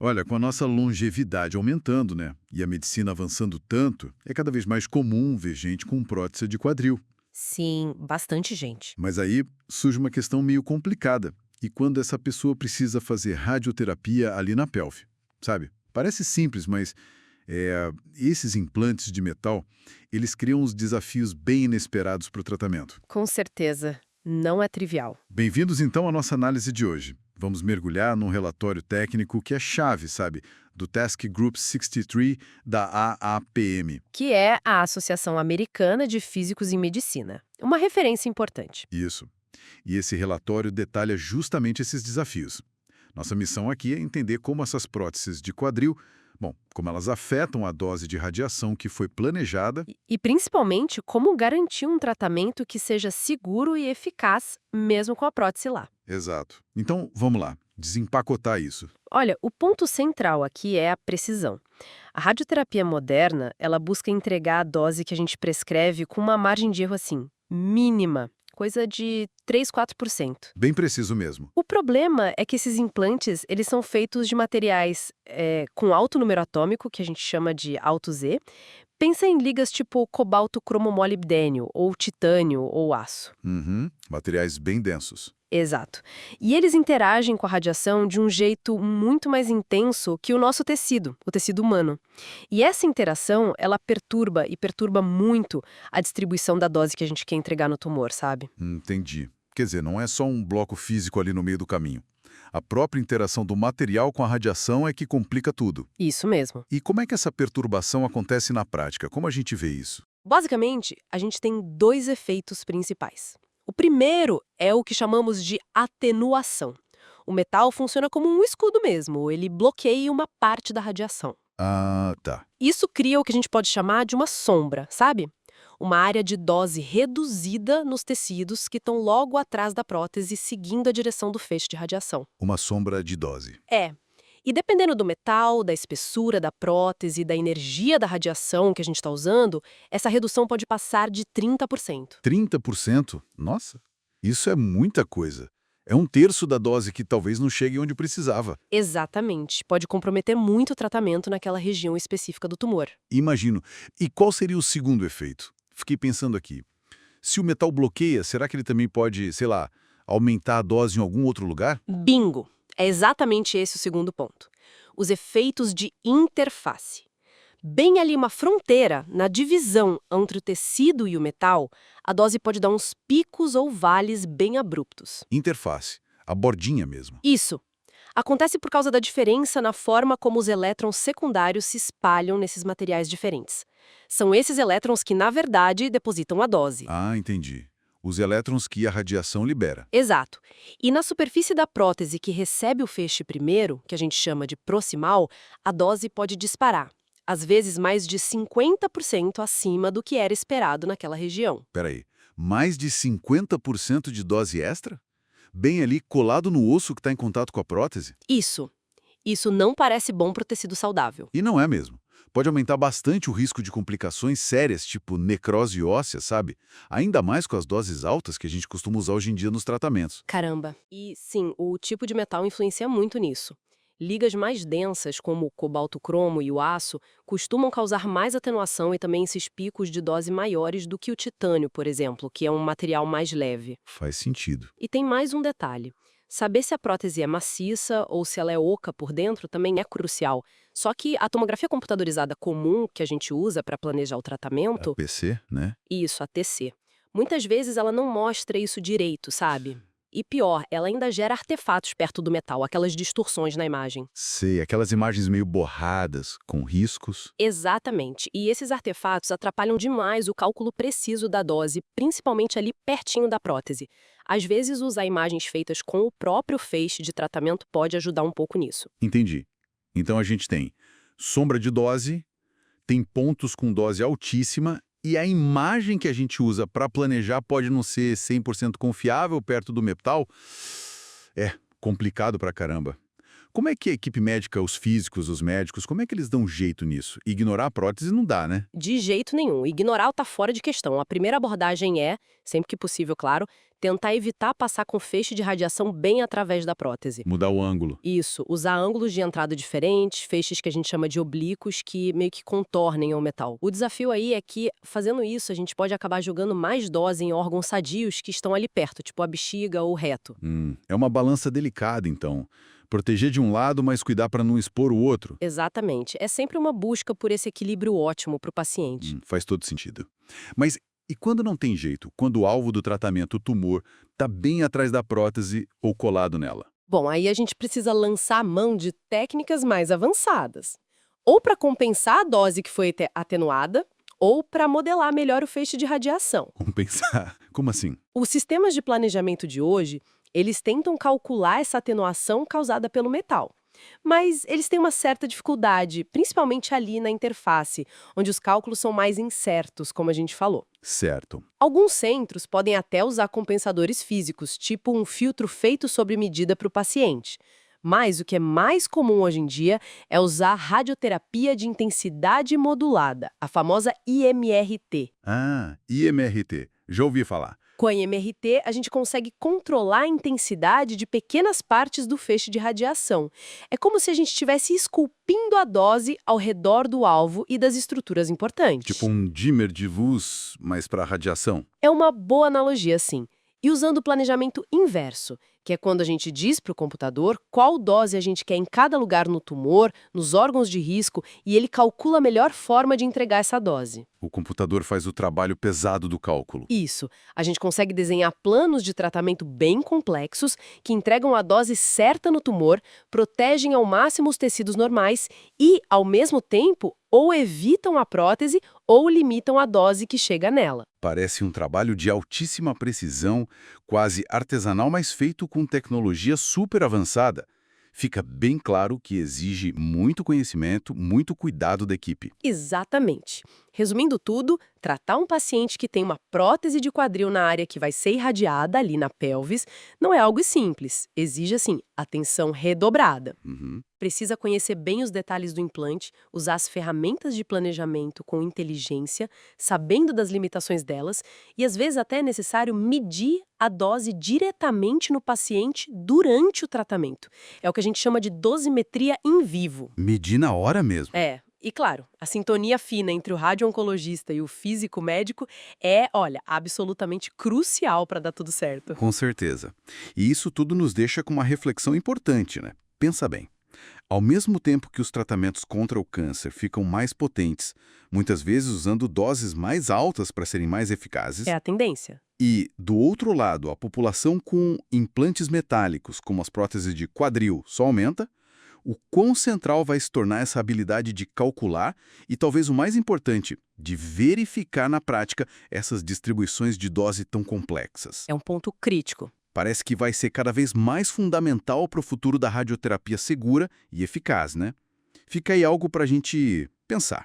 Olha, com a nossa longevidade aumentando, né, e a medicina avançando tanto, é cada vez mais comum ver gente com prótese de quadril. Sim, bastante gente. Mas aí surge uma questão meio complicada. E quando essa pessoa precisa fazer radioterapia ali na pelve, sabe? Parece simples, mas esses implantes de metal, eles criam uns desafios bem inesperados para o tratamento. Com certeza, não é trivial. Bem-vindos então à nossa análise de hoje. Vamos mergulhar num relatório técnico que é chave, sabe? Do Task Group 63 da AAPM. Que é a Associação Americana de Físicos em Medicina. Uma referência importante. Isso. E esse relatório detalha justamente esses desafios. Nossa missão aqui é entender como essas próteses de quadril, bom, como elas afetam a dose de radiação que foi planejada. E principalmente como garantir um tratamento que seja seguro e eficaz, mesmo com a prótese lá. Exato. Então, vamos lá, desempacotar isso. Olha, o ponto central aqui é a precisão. A radioterapia moderna, ela busca entregar a dose que a gente prescreve com uma margem de erro assim, mínima, coisa de 3, 4%. Bem preciso mesmo. O problema é que esses implantes, eles são feitos de materiais com alto número atômico, que a gente chama de alto Z. Pensa em ligas tipo cobalto cromomolibdênio, ou titânio, ou aço. Uhum. Materiais bem densos. Exato. E eles interagem com a radiação de um jeito muito mais intenso que o nosso tecido, o tecido humano. E essa interação, ela perturba e perturba muito a distribuição da dose que a gente quer entregar no tumor, sabe? Entendi. Quer dizer, não é só um bloco físico ali no meio do caminho. A própria interação do material com a radiação é que complica tudo. Isso mesmo. E como é que essa perturbação acontece na prática? Como a gente vê isso? Basicamente, a gente tem dois efeitos principais. O primeiro é o que chamamos de atenuação. O metal funciona como um escudo mesmo, ele bloqueia uma parte da radiação. Ah, tá. Isso cria o que a gente pode chamar de uma sombra, sabe? Uma área de dose reduzida nos tecidos que estão logo atrás da prótese, seguindo a direção do feixe de radiação. Uma sombra de dose. É. E dependendo do metal, da espessura da prótese, da energia da radiação que a gente está usando, essa redução pode passar de 30%. 30%? Nossa, isso é muita coisa. É um terço da dose que talvez não chegue onde precisava. Exatamente. Pode comprometer muito o tratamento naquela região específica do tumor. Imagino. E qual seria o segundo efeito? Fiquei pensando aqui. Se o metal bloqueia, será que ele também pode, sei lá, aumentar a dose em algum outro lugar? Bingo! É exatamente esse o segundo ponto. Os efeitos de interface. Bem ali uma fronteira, na divisão entre o tecido e o metal, a dose pode dar uns picos ou vales bem abruptos. Interface. A bordinha mesmo. Isso. Acontece por causa da diferença na forma como os elétrons secundários se espalham nesses materiais diferentes. São esses elétrons que, na verdade, depositam a dose. Ah, entendi. Os elétrons que a radiação libera. Exato. E na superfície da prótese que recebe o feixe primeiro, que a gente chama de proximal, a dose pode disparar, às vezes mais de 50% acima do que era esperado naquela região. Peraí, mais de 50% de dose extra? Bem ali colado no osso que está em contato com a prótese? Isso. Isso não parece bom para o tecido saudável. E não é mesmo. Pode aumentar bastante o risco de complicações sérias, tipo necrose óssea, sabe? Ainda mais com as doses altas que a gente costuma usar hoje em dia nos tratamentos. Caramba. E sim, o tipo de metal influencia muito nisso. Ligas mais densas, como o cobalto-cromo e o aço, costumam causar mais atenuação e também esses picos de dose maiores do que o titânio, por exemplo, que é um material mais leve. Faz sentido. E tem mais um detalhe. Saber se a prótese é maciça ou se ela é oca por dentro também é crucial. Só que a tomografia computadorizada comum que a gente usa para planejar o A tratamento, PC, né? isso, a TC, muitas vezes ela não mostra isso direito, sabe? E pior, ela ainda gera artefatos perto do metal, aquelas distorções na imagem. Sei, aquelas imagens meio borradas, com riscos. Exatamente. E esses artefatos atrapalham demais o cálculo preciso da dose, principalmente ali pertinho da prótese. Às vezes, usar imagens feitas com o próprio feixe de tratamento pode ajudar um pouco nisso. Entendi. Então a gente tem sombra de dose, tem pontos com dose altíssima e a imagem que a gente usa para planejar pode não ser 100% confiável perto do metal. É complicado pra caramba. Como é que a equipe médica, os físicos, os médicos, como é que eles dão jeito nisso? Ignorar a prótese não dá, né? De jeito nenhum. Ignorar tá fora de questão. A primeira abordagem é, sempre que possível, claro, tentar evitar passar com feixe de radiação bem através da prótese. Mudar o ângulo. Isso, usar ângulos de entrada diferentes, feixes que a gente chama de oblíquos, que meio que contornem o metal. O desafio aí é que, fazendo isso, a gente pode acabar jogando mais dose em órgãos sadios que estão ali perto, tipo a bexiga ou o reto. É uma balança delicada, então. Proteger de um lado, mas cuidar para não expor o outro. Exatamente. É sempre uma busca por esse equilíbrio ótimo para o paciente. Faz todo sentido. Mas e quando não tem jeito? Quando o alvo do tratamento, o tumor, está bem atrás da prótese ou colado nela? Bom, aí a gente precisa lançar a mão de técnicas mais avançadas. Ou para compensar a dose que foi atenuada, ou para modelar melhor o feixe de radiação. Compensar? Como assim? Os sistemas de planejamento de hoje, eles tentam calcular essa atenuação causada pelo metal. Mas eles têm uma certa dificuldade, principalmente ali na interface, onde os cálculos são mais incertos, como a gente falou. Certo. Alguns centros podem até usar compensadores físicos, tipo um filtro feito sob medida para o paciente. Mas o que é mais comum hoje em dia é usar radioterapia de intensidade modulada, a famosa IMRT. Ah, IMRT. Já ouvi falar. Com a IMRT, a gente consegue controlar a intensidade de pequenas partes do feixe de radiação. É como se a gente estivesse esculpindo a dose ao redor do alvo e das estruturas importantes. Tipo um dimmer de luz, mas para radiação. É uma boa analogia, sim. E usando o planejamento inverso, que é quando a gente diz para o computador qual dose a gente quer em cada lugar no tumor, nos órgãos de risco, e ele calcula a melhor forma de entregar essa dose. O computador faz o trabalho pesado do cálculo. Isso. A gente consegue desenhar planos de tratamento bem complexos que entregam a dose certa no tumor, protegem ao máximo os tecidos normais e, ao mesmo tempo, ou evitam a prótese ou limitam a dose que chega nela. Parece um trabalho de altíssima precisão, quase artesanal, mas feito com tecnologia super avançada. Fica bem claro que exige muito conhecimento, muito cuidado da equipe. Exatamente. Resumindo tudo, tratar um paciente que tem uma prótese de quadril na área que vai ser irradiada ali na pelvis não é algo simples. Exige, assim, atenção redobrada. Precisa conhecer bem os detalhes do implante, usar as ferramentas de planejamento com inteligência, sabendo das limitações delas, e às vezes até é necessário medir a dose diretamente no paciente durante o tratamento. É o que a gente chama de dosimetria in vivo. Medir na hora mesmo. E claro, a sintonia fina entre o radio-oncologista e o físico médico é, olha, absolutamente crucial para dar tudo certo. Com certeza. E isso tudo nos deixa com uma reflexão importante, né? Pensa bem. Ao mesmo tempo que os tratamentos contra o câncer ficam mais potentes, muitas vezes usando doses mais altas para serem mais eficazes, É a tendência. e, do outro lado, a população com implantes metálicos, como as próteses de quadril, só aumenta, o quão central vai se tornar essa habilidade de calcular e, talvez o mais importante, de verificar na prática essas distribuições de dose tão complexas. É um ponto crítico. Parece que vai ser cada vez mais fundamental para o futuro da radioterapia segura e eficaz, né? Fica aí algo para a gente pensar.